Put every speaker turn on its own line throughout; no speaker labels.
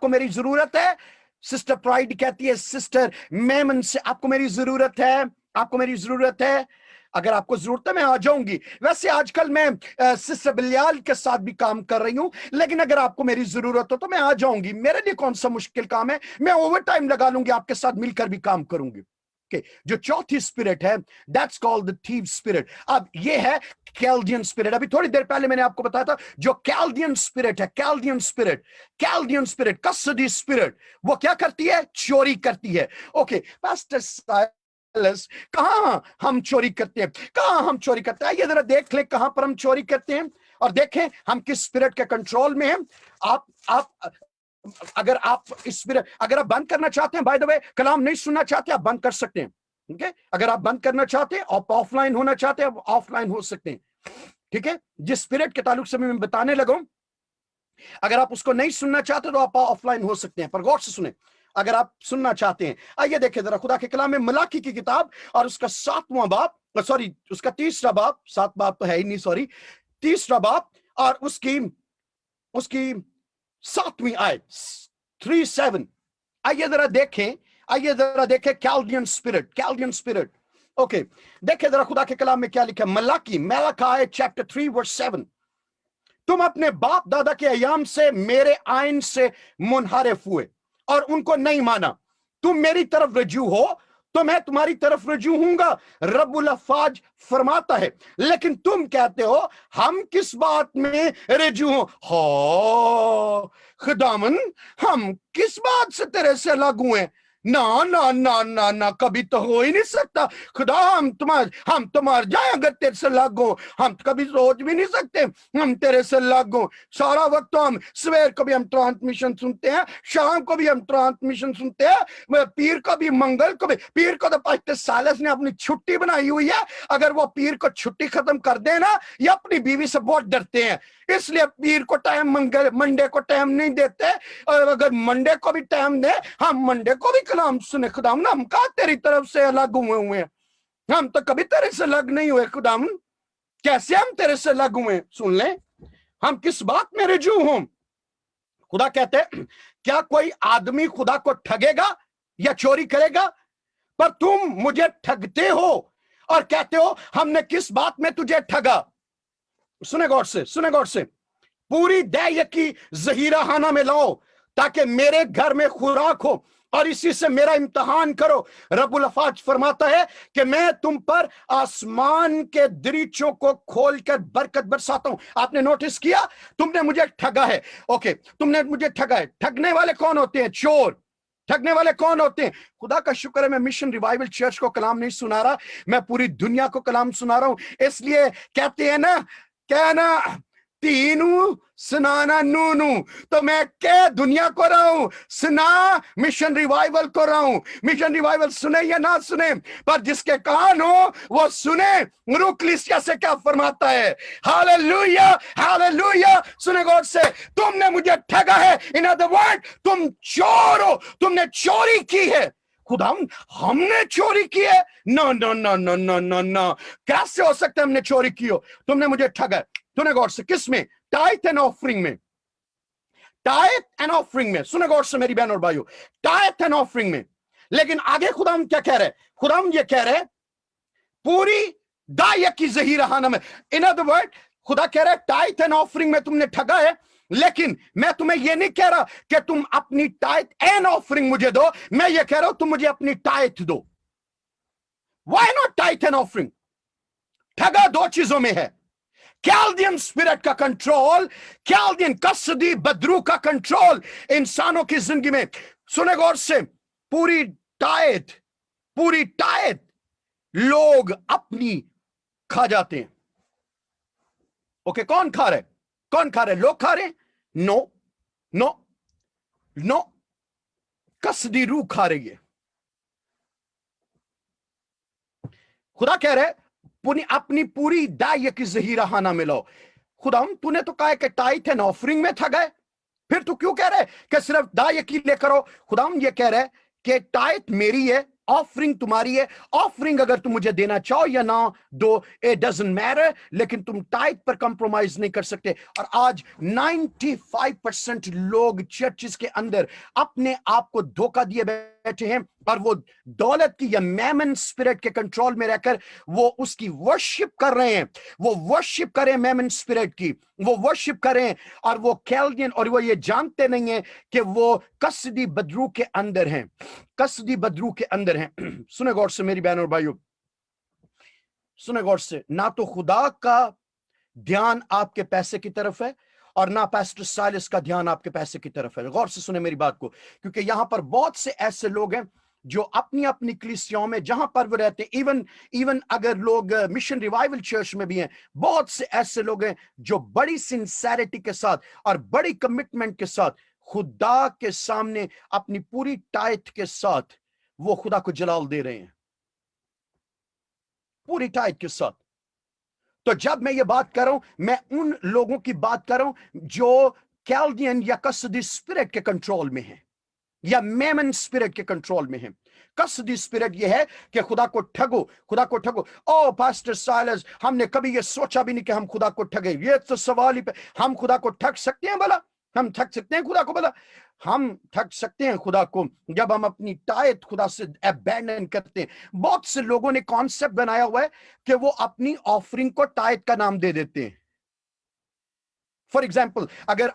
आपको मेरी जरूरत है? सिस्टर प्राइड कहती है, सिस्टर मेमन से, आपको मेरी जरूरत है, आपको मेरी जरूरत है? अगर आपको जरूरत है मैं आ जाऊंगी। वैसे आजकल मैं सिस्टर बिलियाल के साथ भी काम कर रही हूं, लेकिन अगर आपको मेरी जरूरत हो तो मैं आ जाऊंगी। मेरे लिए कौन सा मुश्किल काम है, मैं ओवर टाइम लगा लूंगी, आपके साथ मिलकर भी काम करूंगी। जो चौथी स्पिरिट है, that's called the thief spirit. अब ये है कैल्डियन स्पिरिट। अभी थोड़ी देर पहले मैंने आपको बताया था, जो कैल्डियन स्पिरिट है, Chaldean spirit, Chaldean spirit, custody spirit, वो क्या करती है? चोरी करती है। ओके पास्टर, कहां हम चोरी करते हैं? कहां हम चोरी करते हैं? ये जरा देख ले कहां पर हम चोरी करते हैं, और देखें हम किस स्पिरिट के कंट्रोल में हैं। आप अगर आप इस स्पिरिट, अगर आप बंद करना चाहते हैं, बाय द वे कलाम नहीं सुनना चाहते, आप बंद कर सकते हैं। ठीक है, अगर आप बंद करना चाहते हैं, आप ऑफलाइन होना चाहते हैं, आप ऑफलाइन हो सकते हैं। ठीक है, जिस स्पिरिट के ताल्लुक से मैं बताने लगा, अगर आप उसको नहीं सुनना चाहते तो आप ऑफलाइन हो सकते हैं, पर गौर से सुने अगर आप सुनना चाहते हैं। आइए देखें जरा खुदा के कलाम में मलाकी की किताब और उसका 7वां बाब, सॉरी उसका 3रा बाब, 7 बाब तो है ही नहीं, सॉरी 3रा बाब और उसकी 7वीं आयत 3:7। आइए जरा देखें Chaldean spirit, Chaldean spirit. Okay देखें जरा खुदा के कलाम में क्या लिखा है। मलाकी चैप्टर 3:7। तुम अपने बाप दादा के अयाम से मेरे आइन से मुनहरिफ हुए और उनको नहीं माना। तुम मेरी तरफ रजू हो तो मैं तुम्हारी तरफ रजू हूंगा, रब्बुल अफ़ाज फरमाता है। लेकिन तुम कहते हो हम किस बात में रजू हो? खुदावन हम किस बात से तेरे से अलग हुए? ना ना ना ना ना, कभी तो हो ही नहीं सकता खुदा, हम तुम्हारे जाए अगर तेरे से अलग हो, हम कभी सोच भी नहीं सकते हम तेरे से अलग हो। सारा वक्त तो हम सवेर को भी हम ट्रांसमिशन सुनते हैं, शाम को भी हम ट्रांसमिशन सुनते हैं, पीर को भी, मंगल को भी। पीर को तो पास्टर सालिस ने अपनी छुट्टी बनाई हुई है, अगर वो पीर को छुट्टी खत्म कर देना, ये अपनी बीवी से बहुत डरते हैं, इसलिए पीर को टाइम, मंडे को टाइम नहीं देते। और अगर मंडे को भी टाइम दे, हम मंडे को भी कलाम सुने। खुदावन हम कहा तेरी तरफ से अलग हुए हैं? हम तो कभी तेरे से अलग नहीं हुए खुदावन, कैसे हम तेरे से अलग हुए? सुन ले, हम किस बात में रजू हों? खुदा कहते हैं क्या कोई आदमी खुदा को ठगेगा या चोरी करेगा? पर तुम मुझे ठगते हो और कहते हो हमने किस बात में तुझे ठगा। सुने गौर से, पूरी दया की जहीरा खाना में लाओ ताकि मेरे घर में खुराक हो और इसी से मेरा इम्तिहान करो। रब्बुल अफ़ाज फरमाता है कि मैं तुम पर आसमान के दरीचों को खोलकर बरकत बरसाता हूं। आपने नोटिस किया, तुमने मुझे ठगा है। ओके तुमने मुझे ठगा है। ठगने वाले कौन होते हैं? चोर। ठगने वाले कौन होते हैं? खुदा का शुक्र है मैं मिशन रिवाइवल चर्च को कलाम नहीं सुना रहा, मैं पूरी दुनिया को कलाम सुना रहा हूं। इसलिए कहते हैं ना, कहना तीनू सुनाना नूनू, तो मैं क्या दुनिया को रहा हूं सुना, मिशन रिवाइवल को रहा हूं। मिशन रिवाइवल सुने या ना सुने, पर जिसके कान हो वो सुने। रूह कलीसिया से क्या फरमाता है? Hallelujah, hallelujah. सुने गौर से, तुमने मुझे ठगा है, इन अदर वर्ड तुम चोर हो, तुमने चोरी की है। खुदा हमने चोरी की है? No no no no no no no, कैसे हो सकता है हमने चोरी की हो? तुमने मुझे ठगा। सुने गौर से, किस में? टाइथ एंड ऑफरिंग में, टाइथ एंड ऑफरिंग में। सुने गौर से मेरी बहन और भाइयों, टाइथ एंड ऑफरिंग में। लेकिन आगे खुदा क्या कह रहे? खुदा ये कह रहे पूरी दाया की जहीरा खाना में। इन अदर वर्ड खुदा कह रहा है टाइथ एंड ऑफरिंग में तुमने ठगा है, लेकिन मैं तुम्हें यह नहीं कह रहा कि तुम अपनी टाइथ एंड ऑफरिंग मुझे दो, मैं ये कह रहा हूं तुम मुझे अपनी टाइथ दो। Why not tithe and offering? ठगा दो चीजों में है, कैल्डियन स्पिरिट का कंट्रोल, कैल्डियन कसदी बदरू का कंट्रोल इंसानों की जिंदगी में। सुने गौर से, पूरी टाइथ लोग अपनी खा जाते हैं। ओके कौन खा रहे? लोग खा रहे? नो नो नो, कसदी रूह खा रही है। खुदा कह रहे अपनी पूरी दाय की जहीरा खाना में लो। खुदा तूने तो कहा कि टाइथ एंड ऑफरिंग में ठगा, फिर तू क्यों कह रहे कि सिर्फ दाय की ले करो? खुदा ये कह रहे कि टाइथ मेरी है, ऑफरिंग तुम्हारी है, ऑफरिंग अगर तुम मुझे देना चाहो या ना दो, इट डजंट मैटर, लेकिन तुम टाइट पर कंप्रोमाइज नहीं कर सकते। और आज 95% लोग चर्चिस के अंदर अपने आप को धोखा दिए बैठे हैं, और वो दौलत की या मैमन स्पिरिट के कंट्रोल में रहकर वो उसकी वर्शिप कर रहे हैं। वो वर्शिप करें मैमन स्पिरिट की, वो वर्शिप करें, और वो कैल्डियन, और वो ये जानते नहीं है कि वो कसदी बदरू के अंदर हैं, कसदी बदरू के अंदर हैं। सुने गौर से मेरी बहनों और भाइयों, सुने गौर से, ना तो खुदा का ध्यान आपके पैसे की तरफ है, और ना पास्टर साइलस का ध्यान आपके पैसे की तरफ है। गौर से सुने मेरी बात को, क्योंकि यहां पर बहुत से ऐसे लोग हैं जो अपनी अपनी कलीसियाओं में जहां पर वो रहते हैं, इवन अगर लोग मिशन रिवाइवल चर्च में भी हैं, बहुत से ऐसे लोग हैं जो बड़ी सिंसेरिटी के साथ और बड़ी कमिटमेंट के साथ खुदा के सामने अपनी पूरी टाइट के साथ वो खुदा को जलाल दे रहे हैं, पूरी टाइट के साथ। तो जब मैं ये बात कर रहा हूं, मैं उन लोगों की बात कर रहा हूं जो कैल्डियन या कसदी स्पिरिट के कंट्रोल में है, या मेमन स्पिरिट के कंट्रोल में है। कसदी स्पिरिट ये है कि खुदा को ठगो, खुदा को ठगो। ओ पास्टर साइलस, हमने कभी ये सोचा भी नहीं कि हम खुदा को ठगे। ये तो सवाल ही पे, हम खुदा को ठग सकते हैं भला? हम ठग सकते हैं खुदा को भला? हम ठग सकते हैं खुदा को जब हम अपनी टाइट खुदा से अबैंडन करते हैं। बहुत से लोगों ने कॉन्सेप्ट बनाया हुआ है कि वो अपनी ऑफरिंग को टाइट का नाम दे देते हैं। फॉर एग्जाम्पल, अगर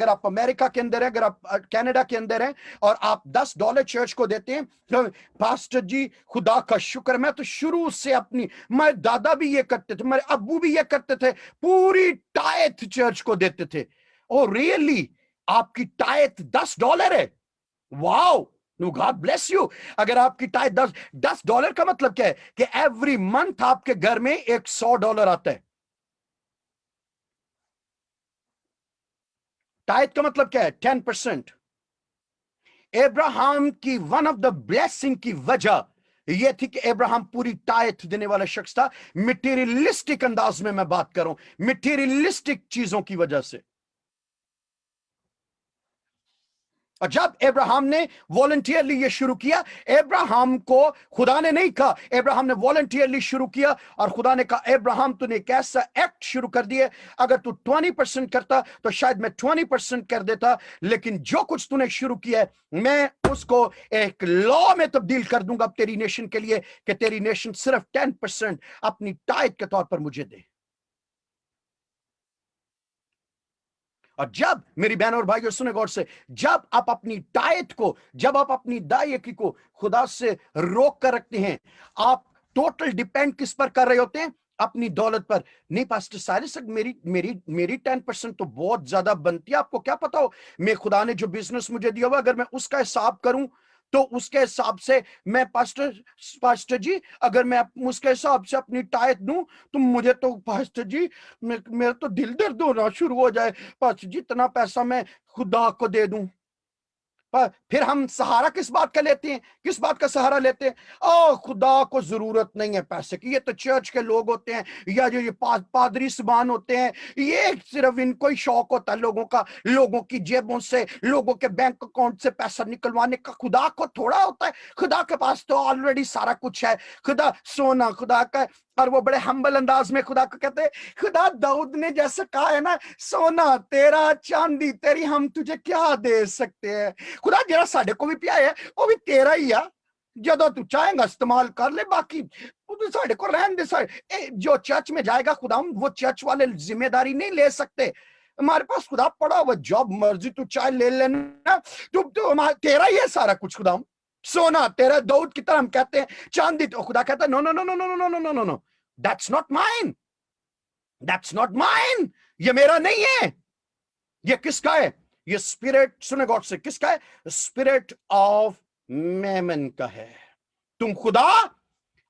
आप अमेरिका के अंदर है, अगर आप कनाडा के अंदर हैं और आप $10 चर्च को देते हैं, तो पास्टर जी खुदा का शुक्र, मैं तो शुरू से अपनी, मेरे दादा भी ये करते थे, मेरे अब्बू भी ये करते थे, पूरी टाइट चर्च को देते थे। Oh really? आपकी टाइट $10 है? Wow, God bless you. अगर आपकी टाइट $10 का मतलब क्या है कि एवरी मंथ आपके घर में एक $100 आता है। टाइट का मतलब क्या है? 10%। अब्राहम की वन ऑफ द ब्लेसिंग की वजह यह थी कि अब्राहम पूरी टाइट देने वाला शख्स था। मटेरियलिस्टिक अंदाज में मैं बात कर रहा हूं, मटेरियलिस्टिक चीजों की वजह से। और जब अब्राहम ने वॉलंटियरली ये शुरू किया, अब्राहम को खुदा ने नहीं कहा, अब्राहम ने वॉलंटियरली शुरू किया, और खुदा ने कहा अब्राहम तूने एक ऐसा एक्ट शुरू कर दिया, अगर तू 20% करता तो शायद मैं 20% कर देता, लेकिन जो कुछ तूने शुरू किया है मैं उसको एक लॉ में तब्दील कर दूंगा तेरी नेशन के लिए, कि तेरी नेशन सिर्फ 10% अपनी टाइट के तौर पर मुझे दे। और जब मेरी बहनों और भाइयों सुने गौर से, जब आप अपनी टाइट को, जब आप अपनी दायकी को खुदा से रोक कर रखते हैं, आप टोटल डिपेंड किस पर कर रहे होते हैं? अपनी दौलत पर। नहीं पास्टर साइलस, मेरी मेरी मेरी 10% तो बहुत ज्यादा बनती है, आपको क्या पता हो, मैं खुदा ने जो बिजनेस मुझे दिया हुआ, अगर मैं उसका हिसाब करूं तो उसके हिसाब से मैं पास्टर जी, अगर मैं उसके हिसाब से अपनी टाइट दूं तो मुझे तो पास्टर जी मेरा तो दिल दर्द होना शुरू हो जाए। पास्टर जी इतना पैसा मैं खुदा को दे दूं। पर फिर हम सहारा किस बात का लेते हैं? किस बात का सहारा लेते हैं? ओ खुदा को जरूरत नहीं है पैसे की, ये तो चर्च के लोग होते हैं, या जो ये पादरी सबान होते हैं, ये सिर्फ इनको ही शौक होता है लोगों का, लोगों की जेबों से, लोगों के बैंक अकाउंट से पैसा निकलवाने का। खुदा को थोड़ा होता है, खुदा के पास तो ऑलरेडी सारा कुछ है। खुदा सोना खुदा का, और वो बड़े हम्बल अंदाज में खुदा को कहते हैं, खुदा दाऊद ने जैसे कहा है ना, सोना तेरा चांदी तेरी, हम तुझे क्या दे सकते हैं। खुदा जरा साढ़े को भी पिया है, वो भी तेरा ही है, ਜਦੋਂ तू चाहेगा इस्तेमाल कर ले, बाकी तो साढ़े को रहन दे। जो चर्च में जाएगा खुदा, वो चर्च वाले जिम्मेदारी नहीं ले सकते। हमारे पास खुदा पड़ा हुआ, जॉब मर्जी तू चाहे ले लेना, तो तेरा ही है सारा कुछ। खुदा सोना तेरा, दाऊद की तरह हम कहते हैं चांदी, तो खुदा कहता है no no no no no no no no no no, that's not mine, that's not mine, ये मेरा नहीं है। ये किसका है? ये स्पिरिट, सुने गॉड से, किसका है? स्पिरिट ऑफ मेमन का है। तुम खुदा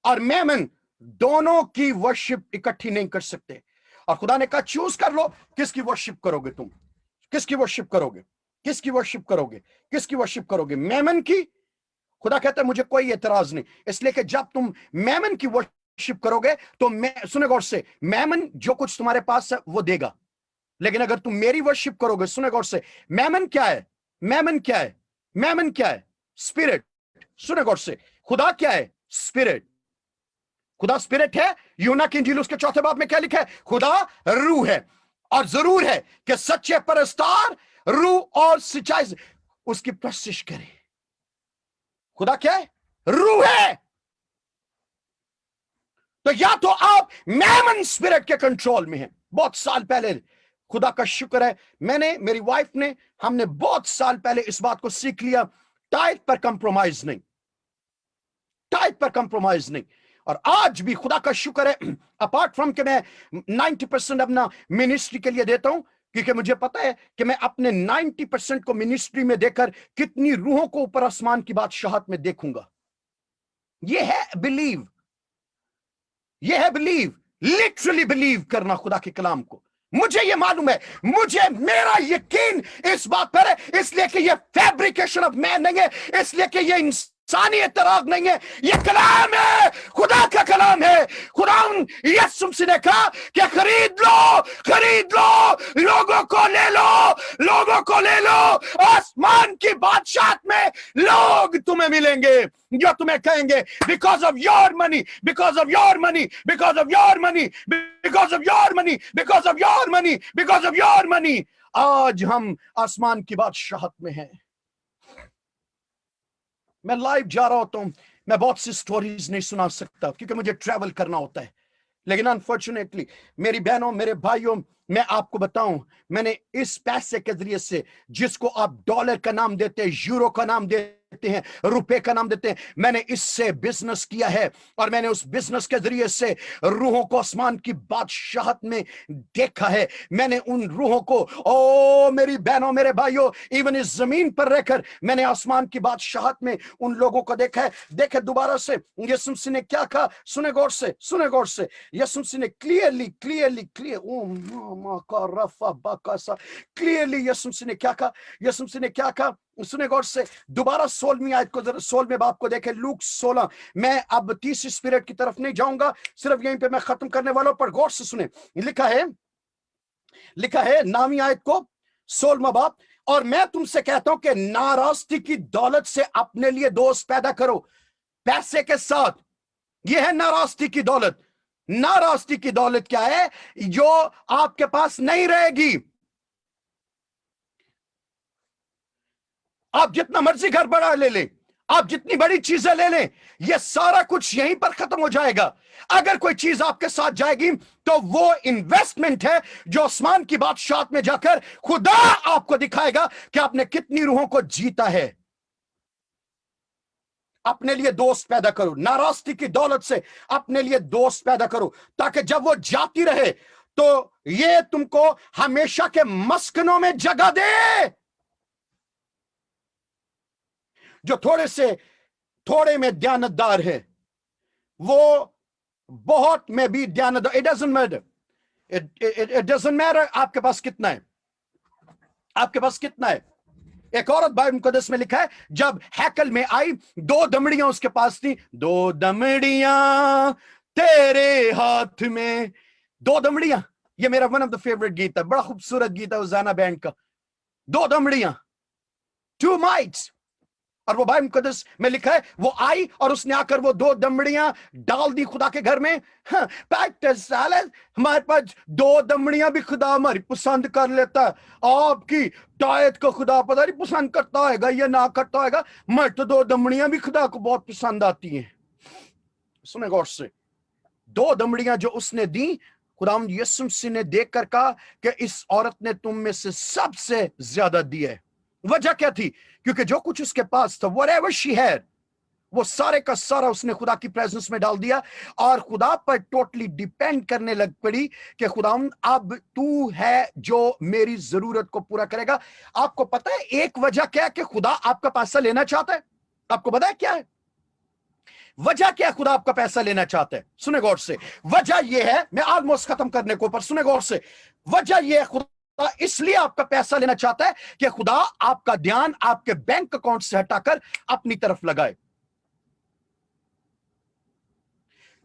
और मेमन दोनों की वर्शिप इकट्ठी नहीं कर सकते। और खुदा ने कहा चूज कर लो किसकी वर्शिप करोगे तुम, किसकी वर्शिप करोगे, किसकी वर्शिप करोगे, किसकी वर्शिप करोगे? मेमन की? खुदा कहता है मुझे कोई एतराज नहीं, इसलिए कि जब तुम मेमन की वर्शिप करोगे तो मैं, सुने गौर से, मेमन जो कुछ तुम्हारे पास है वो देगा, लेकिन अगर तुम मेरी वर्शिप करोगे, सुने गौर से, मेमन क्या है? मेमन क्या है? मेमन क्या है? स्पिरिट। सुने गौर से, खुदा क्या है? स्पिरिट। खुदा स्पिरिट है। यूहन्ना की इंजील उसके 4 बाब में क्या लिखा है? खुदा रूह है। और जरूर है कि सच्चे परस्तार रूह और सच्चाई से उसकी प्रशिश करे। खुदा क्या है? रूह है। तो या तो आप मैमन स्पिरिट के कंट्रोल में हैं। बहुत साल पहले, खुदा का शुक्र है, मैंने, मेरी वाइफ ने, हमने बहुत साल पहले इस बात को सीख लिया, टाइट पर कंप्रोमाइज नहीं, टाइट पर कंप्रोमाइज नहीं। और आज भी खुदा का शुक्र है, अपार्ट फ्रॉम कि मैं 90% अपना मिनिस्ट्री के लिए देता हूं, क्योंकि मुझे पता है कि मैं अपने 90% को मिनिस्ट्री में देकर कितनी रूहों को ऊपर आसमान की बादशाहत में देखूंगा। ये है बिलीव, ये है बिलीव, लिटरली बिलीव करना खुदा के कलाम को। मुझे ये मालूम है, मुझे, मेरा यकीन इस बात पर है, इसलिए कि ये फैब्रिकेशन ऑफ मैन नहीं है, इसलिए कि ये इंसानी इतराक नहीं है, ये कलाम है, खुदा का कलाम है। खुदा यीशु मसीह ने कहा कि खरीद लो, लोगों को ले लो, लोगों को ले लो। आसमान की बादशाहत में लोग तुम्हें मिलेंगे जो तुम्हें कहेंगे, because of your money, because of your money, because of your money, because of your money, because of your money, because of your money. आज हम आसमान की बादशाहत में हैं। मैं लाइव जा रहा होता हूं, मैं बहुत सी स्टोरीज नहीं सुना सकता क्योंकि मुझे ट्रैवल करना होता है, लेकिन अनफॉर्चुनेटली मेरी बहनों, मेरे भाइयों, मैं आपको बताऊं, मैंने इस पैसे के जरिए से, जिसको आप डॉलर का नाम देते हैं, यूरो का नाम देते हैं, रुपए का नाम देते हैं, मैंने इससे बिजनेस किया है। और मैंने उस बिजनेस के जरिए से रूहों को आसमान की बादशाहत में देखा है। मैंने उन रूहों को, ओ मेरी बहनों, मेरे भाइयों, इवन इस जमीन पर रहकर मैंने आसमान की बादशाहत में उन लोगों को देखा है। देखे दोबारा से यीशु मसीह ने क्या कहा, सुने गौर से, सुने गौर से। यीशु मसीह ने क्लियरली यीशु मसीह ने क्या कहा, यीशु मसीह ने क्या कहा, सुने गौर से। दोबारा 16वीं आयत को, 16वें बाब को देखें, लूक 16। मैं अब तीसरी स्पिरिट की तरफ नहीं जाऊंगा, सिर्फ यहीं पे मैं खत्म करने वाला हूं, पर गौर से सुने। लिखा है 9वीं आयत को, 16वां बाब, और मैं तुमसे कहता हूं कि नाराजगी की दौलत से अपने लिए दोस्त पैदा करो, पैसे के साथ। यह है नाराजगी की दौलत। नाराजगी की दौलत क्या है? जो आपके पास नहीं रहेगी। आप जितना मर्जी घर बड़ा ले लें, आप जितनी बड़ी चीजें ले लें, यह सारा कुछ यहीं पर खत्म हो जाएगा। अगर कोई चीज आपके साथ जाएगी तो वो इन्वेस्टमेंट है जो आसमान की बादशाहत में जाकर खुदा आपको दिखाएगा कि आपने कितनी रूहों को जीता है। अपने लिए दोस्त पैदा करो, नाराजगी की दौलत से अपने लिए दोस्त पैदा करो, ताकि जब वो जाती रहे तो ये तुमको हमेशा के मस्कनों में जगह दे। जो थोड़े में दयानतदार है, वो बहुत में भी दयानतदार। It doesn't matter, it doesn't matter आपके पास कितना है, आपके पास कितना है। एक औरत बाइबल मुकद्दस में लिखा है, जब हैकल में आई, 2 दमड़ियां उसके पास थी। 2 दमड़ियां तेरे हाथ में, 2 दमड़ियां। ये मेरा वन ऑफ द फेवरेट गीत है, बड़ा खूबसूरत गीत है उजाना बैंड का। 2 दमड़ियां, 2 mites। और वो बाइबल मुकद्दस में लिखा है, वो आई और उसने आकर वो 2 दमड़ियां डाल दी खुदा के घर में। हमारे पास 2 दमड़ियां भी खुदा हमारी पसंद कर लेता है। आपकी टायत को खुदा पता नहीं पसंद करता होगा या ना करता होगा, मगर तो 2 दमड़ियां भी खुदा को बहुत पसंद आती हैं। सुने गौर से, 2 दमड़ियां जो उसने दी, खुदा यीशु मसीह ने देखकर कहा कि इस औरत ने तुम में से सबसे ज्यादा दिया है। वजह क्या थी? क्योंकि जो कुछ उसके पास था, whatever she had, वो सारे का सारा उसने खुदा की प्रेजेंस में डाल दिया और खुदा पर टोटली डिपेंड करने लग पड़ी कि खुदा अब तू है जो मेरी जरूरत को पूरा करेगा। आपको पता है एक वजह क्या है कि खुदा आपका पैसा लेना चाहता है? आपको पता है क्या है वजह? क्या खुदा आपका पैसा लेना चाहता है? सुने गौर से। वजह यह है, मैं ऑलमोस्ट खत्म करने को, पर सुने गौर से। वजह यह है, खुदा इसलिए आपका पैसा लेना चाहता है कि खुदा आपका ध्यान आपके बैंक अकाउंट से हटाकर अपनी तरफ लगाए।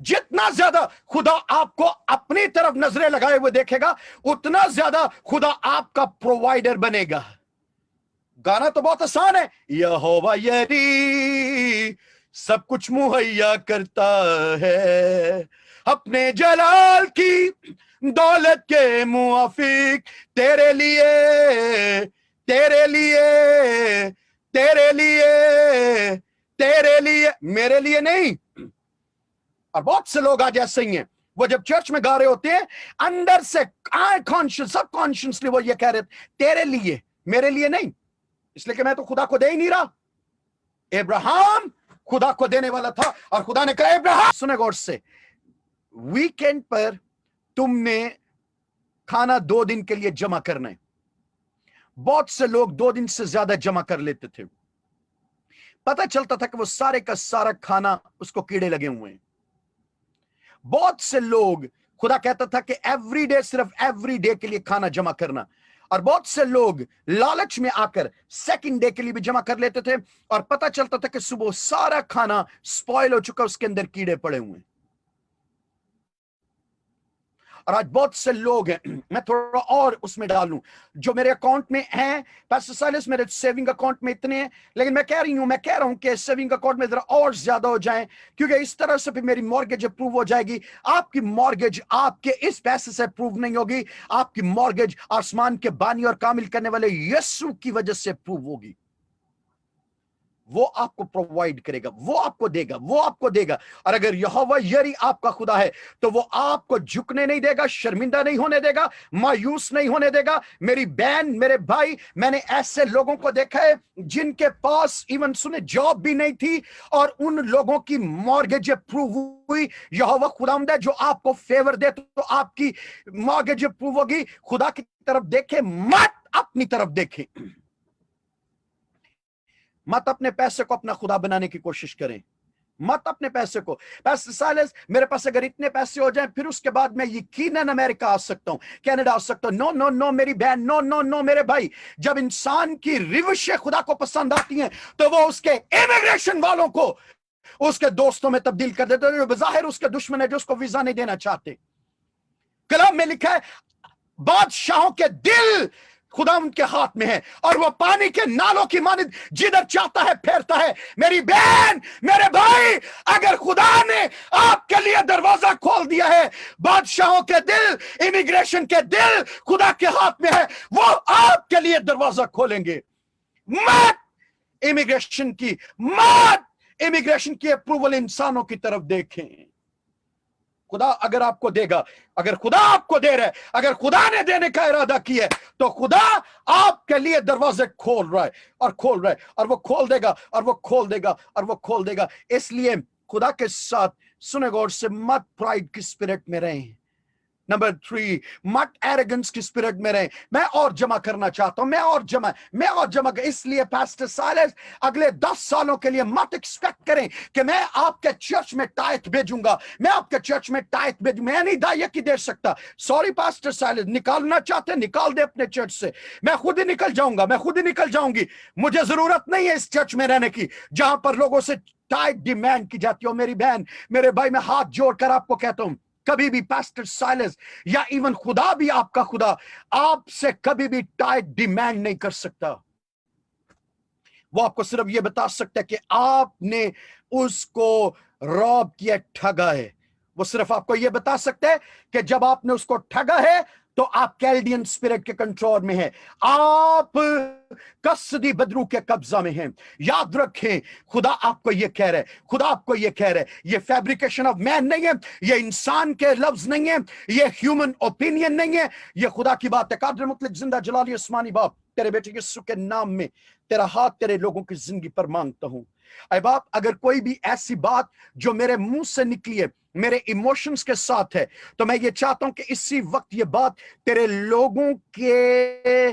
जितना ज्यादा खुदा आपको अपनी तरफ नजरें लगाए हुए देखेगा, उतना ज्यादा खुदा आपका प्रोवाइडर बनेगा। गाना तो बहुत आसान है, यहोवा यरी सब कुछ मुहैया करता है, अपने जलाल की दौलत के मुआफिक, तेरे लिए तेरे लिए तेरे लिए तेरे लिए, मेरे लिए नहीं। और बहुत से लोग आज ऐसे ही हैं, वो जब चर्च में गा रहे होते हैं, अंदर से कॉन्शियस सब कॉन्शियसली वो ये कह रहे तेरे लिए, मेरे लिए नहीं, इसलिए कि मैं तो खुदा को दे ही नहीं रहा। इब्राहिम खुदा को देने वाला था, और खुदा ने कहा इब्राहिम, सुने गौर से, वीकेंड पर तुमने खाना 2 दिन के लिए जमा करना है। बहुत से लोग 2 दिन से ज्यादा जमा कर लेते थे, पता चलता था कि वो सारे का सारा खाना उसको कीड़े लगे हुए हैं। बहुत से लोग, खुदा कहता था कि एवरीडे, सिर्फ एवरीडे के लिए खाना जमा करना, और बहुत से लोग लालच में आकर सेकंड डे के लिए भी जमा कर लेते थे, और पता चलता था कि सुबह सारा खाना स्पॉइल हो चुका, उसके अंदर कीड़े पड़े हुए हैं। और आज बहुत से लोग हैं, मैं थोड़ा और उसमें डालूं, जो मेरे अकाउंट में हैं, पास्टर साइलस मेरे सेविंग अकाउंट में इतने हैं, लेकिन मैं कह रहा हूं कि सेविंग अकाउंट में जरा और ज्यादा हो जाएं, क्योंकि इस तरह से भी मेरी मॉर्गेज अप्रूव हो जाएगी। आपकी मॉर्गेज आपके इस पैसे से अप्रूव नहीं होगी, आपकी मॉर्गेज आसमान के बानी और कामिल करने वाले यीशु की वजह से अप्रूव होगी। वो आपको प्रोवाइड करेगा, वो आपको देगा, वो आपको देगा। और अगर यहोवा यरी आपका खुदा है, तो वो आपको झुकने नहीं देगा, शर्मिंदा नहीं होने देगा, मायूस नहीं होने देगा। मेरी बहन, मेरे भाई, मैंने ऐसे लोगों को देखा है जिनके पास इवन सुने जॉब भी नहीं थी, और उन लोगों की मॉर्गेज अप्रूव हुई। यहोवा खुदावंद है जो आपको फेवर दे, तो आपकी मॉर्गेज अप्रूव होगी। खुदा की तरफ देखे, मत अपनी तरफ देखे। मत अपने पैसे को अपना खुदा बनाने की कोशिश करें, मत अपने पैसे को। पास्टर साइलस, मेरे पास अगर इतने पैसे हो जाएं, फिर उसके बाद मैं यकीनन अमेरिका आ सकता हूं, कनाडा आ सकता हूं। नो नो नो मेरी बहन, नो नो नो मेरे भाई। जब इंसान की रिविशें खुदा को पसंद आती हैं, तो वो उसके इमिग्रेशन वालों को उसके दोस्तों में तब्दील कर देते हैं, जो बज़ाहिर उसके दुश्मन है, जो उसको वीजा नहीं देना चाहते। कलाम में लिखा है, बादशाहों के दिल खुदा उनके हाथ में है, और वो पानी के नालों की मानिंद जिधर चाहता है फेरता है। मेरी बहन, मेरे भाई, अगर खुदा ने आपके लिए दरवाजा खोल दिया है, बादशाहों के दिल, इमिग्रेशन के दिल खुदा के हाथ में है, वो आपके लिए दरवाजा खोलेंगे। मत इमिग्रेशन की अप्रूवल इंसानों की तरफ देखें। खुदा अगर आपको देगा, अगर खुदा आपको दे रहा है, अगर खुदा ने देने का इरादा किया है, तो खुदा आपके लिए दरवाजे खोल रहा है और खोल रहा है, और वो खोल देगा, और वो खोल देगा, और वो खोल देगा। इसलिए खुदा के साथ सुने गौर से, मत प्राइड की स्पिरिट में रहें। नंबर 3, मत एरोगेंस की स्पिरिट में रहे। मैं और जमा करना चाहता हूं, मैं और जमा। इसलिए पास्टर साइलस, अगले 10 सालों के लिए मत एक्सपेक्ट करें कि मैं आपके चर्च में टाइट भेजूंगा, मैं आपके चर्च में टाइट भेजूंगा। मैं नहीं दाइया की दे सकता। सॉरी पास्टर साइलस, निकालना चाहते निकाल दे अपने चर्च से, मैं खुद ही निकल जाऊंगा, मैं खुद ही निकल जाऊंगी। मुझे जरूरत नहीं है इस चर्च में रहने की जहां पर लोगों से टाइट डिमांड की जाती हो। मेरी बहन, मेरे भाई, मैं हाथ जोड़कर आपको कहता हूं, कभी भी पास्टर साइलस या इवन खुदा भी, आपका खुदा आपसे कभी भी टाइट डिमांड नहीं कर सकता। वो आपको सिर्फ ये बता सकता है कि आपने उसको रॉब किया, ठगा है। वो सिर्फ आपको ये बता सकता है कि जब आपने उसको ठगा है, तो आप कैल्डियन स्पिरिट के कंट्रोल में हैं, आप कसदी बदरू के कब्जा में हैं। याद रखें, खुदा आपको ये कह रहा है, खुदा आपको ये कह रहा है, ये फैब्रिकेशन ऑफ मैन नहीं है, ये इंसान के लफ्ज नहीं है, ये ह्यूमन ओपिनियन नहीं है, ये खुदा की बात है। कादर मुतलक जिंदा जलाली आसमानी बाप, तेरे बेटे यीशु के नाम में तेरा हाथ तेरे लोगों की जिंदगी पर मांगता हूं। ऐ बाप, अगर कोई भी ऐसी बात जो मेरे मुंह से निकली है, मेरे इमोशंस के साथ है, तो मैं ये चाहता हूं कि इसी वक्त ये बात तेरे लोगों के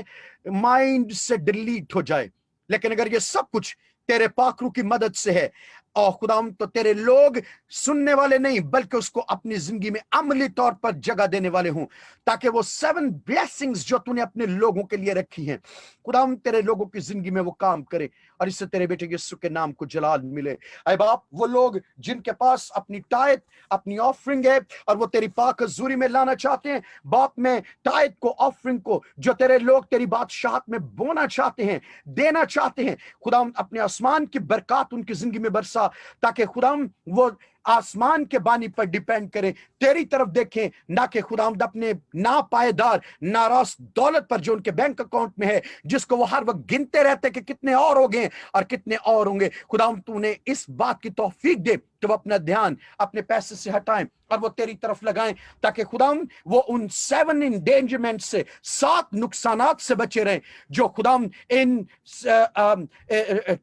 माइंड से डिलीट हो जाए। लेकिन अगर ये सब कुछ तेरे पाखरू की मदद से है, और खुदाम, तो तेरे लोग सुनने वाले नहीं, बल्कि उसको अपनी जिंदगी में अमली तौर पर जगह देने वाले हों, ताकि वो 7 ब्लेसिंग्स जो तूने अपने लोगों के लिए रखी हैं, खुदाम, तेरे लोगों की जिंदगी में वो काम करे, और इससे तेरे बेटे यीशु के नाम को जलाल मिले। ऐ बाप, वो लोग जिनके पास अपनी टाइट, अपनी ऑफरिंग है, और वो तेरी पाक हजूरी में लाना चाहते हैं, बाप, में टाइट को, ऑफरिंग को, जो तेरे लोग तेरी बादशाहत में बोना चाहते हैं, देना चाहते हैं, खुदा अपने आसमान की बरकत उनकी जिंदगी में बरसा रखा ताकि खुदाम वो आसमान के बानी पर डिपेंड करें, तेरी तरफ देखें, ना कि खुदावंद अपने ना पायदार नाराज दौलत पर जो उनके बैंक अकाउंट में है, जिसको वो हर वक्त गिनते रहते कि कितने और हो गए और कितने और होंगे। खुदावंद तूने इस बात की तौफीक दे कि वो अपना ध्यान अपने पैसे से हटाएं और वो तेरी तरफ लगाएं, ताकि खुदावंद वो उन 7 एंडेंजरमेंट से, 7 नुकसानात से बचे रहें जो खुदावंद इन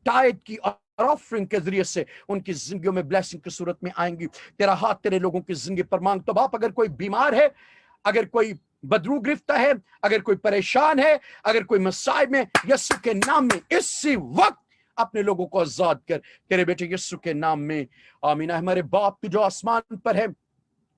टाइड की और ऑफरिंग के जरिए से उनकी जिंदगियों में ब्लेसिंग की सूरत में आएंगी। तेरा हाथ तेरे लोगों की जिंदगी पर मांग। तो बाप, अगर कोई बीमार है, अगर कोई बदरू गिरफ्ता है, अगर कोई परेशान है, अगर कोई मसाइब में, यीशु के नाम में इसी वक्त अपने लोगों को आजाद कर, तेरे बेटे यीशु के नाम में, आमीन। हमारे बाप की जो आसमान पर है,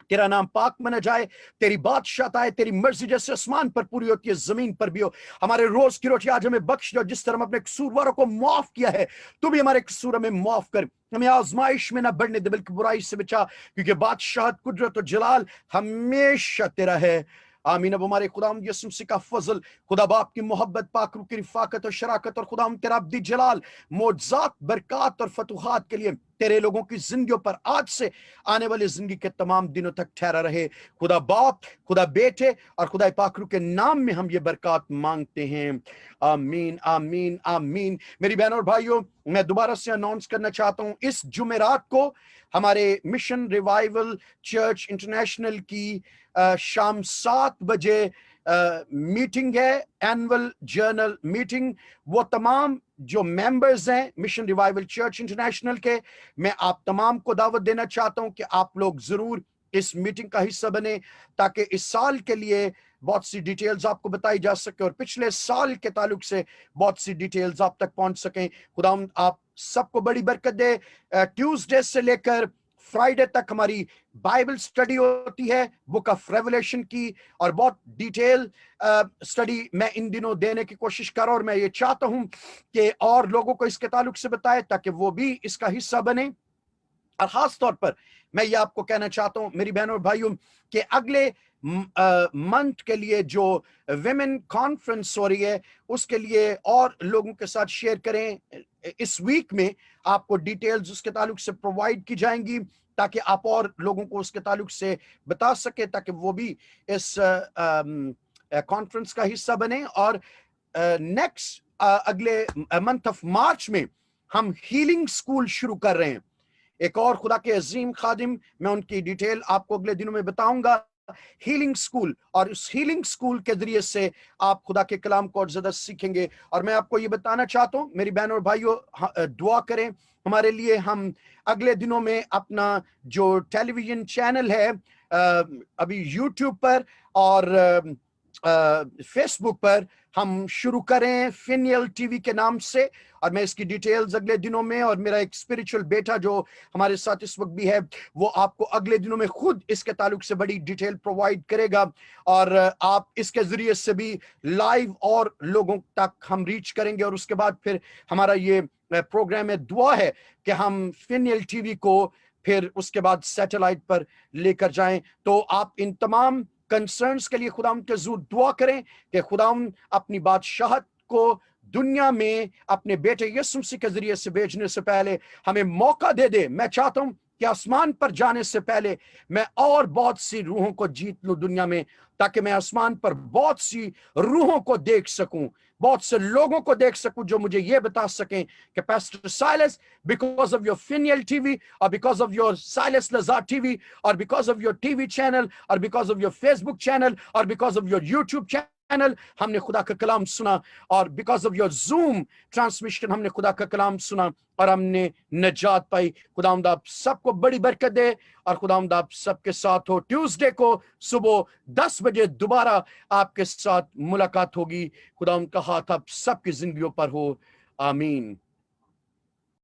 तेरा नाम पाक माना जाए, तेरी बादशाह आए, तेरी मर्जी जैसे आसमान पर पूरी होती है जमीन पर भी हो। हमारे रोज की रोटी आज हमें बख्श दो, जिस तरह हम अपने कसूरवारों को माफ किया है, तू भी हमारे कसूर में माफ कर। हमें आजमाइश में ना बढ़ने दे, बल्कि बुराई से बचा, क्योंकि बादशाह, कुदरत और जलाल हमेशा तेरा है। आमीन। अब हमारे खुदाम यीशु मसीह का फजल, खुदा बाप की मोहब्बत, पाक रूह की रिफाकत और शराकत, और खुदाम तेरा अब्दी जलाल, मोजात, बरकत और फतुहात के लिए तेरे लोगों की जिंदगियों पर आज से आने वाली जिंदगी के तमाम दिनों तक ठहरा रहे। खुदा बाप, खुदा बेटे और खुदा पाक रूह के नाम में हम ये बरकत मांगते हैं। आमीन, आमीन, आमीन। मेरी बहनों और भाइयों, मैं दोबारा से अनाउंस करना चाहता हूं, इस जुमेरात को हमारे मिशन रिवाइवल चर्च इंटरनेशनल की शाम 7 बजे मीटिंग है, एनुअल जर्नल मीटिंग। वो तमाम जो मेंबर्स हैं मिशन रिवाइवल चर्च इंटरनेशनल के, मैं आप तमाम को दावत देना चाहता हूं कि आप लोग जरूर इस मीटिंग का हिस्सा बने, ताकि इस साल के लिए बहुत सी डिटेल्स आपको बताई जा सके और पिछले साल के ताल्लुक से बहुत सी डिटेल्स आप तक पहुंच सकें। खुदावंद आप सबको बड़ी बरकत दे। ट्यूसडे से लेकर फ्राइडे तक हमारी बाइबल स्टडी होती है, बुक ऑफ रेवलेशन की, और बहुत डिटेल स्टडी मैं इन दिनों देने की कोशिश कर रहा हूं, और मैं ये चाहता हूं कि और लोगों को इसके ताल्लुक से बताए ताकि वो भी इसका हिस्सा बने। और खास तौर पर मैं ये आपको कहना चाहता हूं मेरी बहनों और भाइयों कि अगले मंथ के लिए जो विमेन कॉन्फ्रेंस हो रही है, उसके लिए और लोगों के साथ शेयर करें। इस वीक में आपको डिटेल्स उसके ताल्लुक से प्रोवाइड की जाएंगी, ताकि आप और लोगों को उसके ताल्लुक से बता सके, ताकि वो भी इस कॉन्फ्रेंस का हिस्सा बने। और नेक्स्ट अगले मंथ ऑफ मार्च में हम हीलिंग स्कूल शुरू कर रहे हैं। एक और खुदा के अजीम खादिम, मैं उनकी डिटेल आपको अगले दिनों में बताऊंगा, हीलिंग स्कूल। और उस हीलिंग स्कूल के जरिए से आप खुदा के कलाम को और ज्यादा सीखेंगे। और मैं आपको ये बताना चाहता हूं मेरी बहनों और भाइयों, दुआ करें हमारे लिए। हम अगले दिनों में अपना जो टेलीविजन चैनल है, अभी यूट्यूब पर और फेसबुक पर हम शुरू करें फिनियल टीवी के नाम से, और मैं इसकी डिटेल्स अगले दिनों में, और मेरा एक स्पिरिचुअल बेटा जो हमारे साथ इस वक्त भी है, वो आपको अगले दिनों में खुद इसके ताल्लुक से बड़ी डिटेल प्रोवाइड करेगा। और आप इसके जरिए से भी लाइव और लोगों तक हम रीच करेंगे। और उसके बाद फिर हमारा ये प्रोग्राम है, दुआ है कि हम फिनियल टीवी को फिर उसके बाद सैटेलाइट पर लेकर जाएं। तो आप इन तमाम कंसर्न्स के लिए खुदाम के जरूर दुआ करें कि खुदाम अपनी बादशाहत को दुनिया में अपने बेटे यीशु मसीह के जरिए से भेजने से पहले हमें मौका दे दे। मैं चाहता हूं कि आसमान पर जाने से पहले मैं और बहुत सी रूहों को जीत लूं दुनिया में, ताकि मैं आसमान पर बहुत सी रूहों को देख सकूं, बहुत से लोगों को देख सकूं जो मुझे ये बता सकें कि pastor Silas, because of your Phineal TV, और because of your Silas Lazar TV, और because of your TV channel, और because of your Facebook channel, और because of your YouTube channel, हमने खुदा का कलाम सुना, और because of your Zoom transmission हमने खुदा का कलाम सुना और हमने नजात पाई। खुदावंद आप सबको बड़ी बरकत दे, और खुदावंद आप सबके साथ हो। ट्यूसडे को सुबह 10 बजे दोबारा आपके साथ मुलाकात होगी। खुदावंद का हाथ आप सबकी जिंदगियों पर हो। आमीन।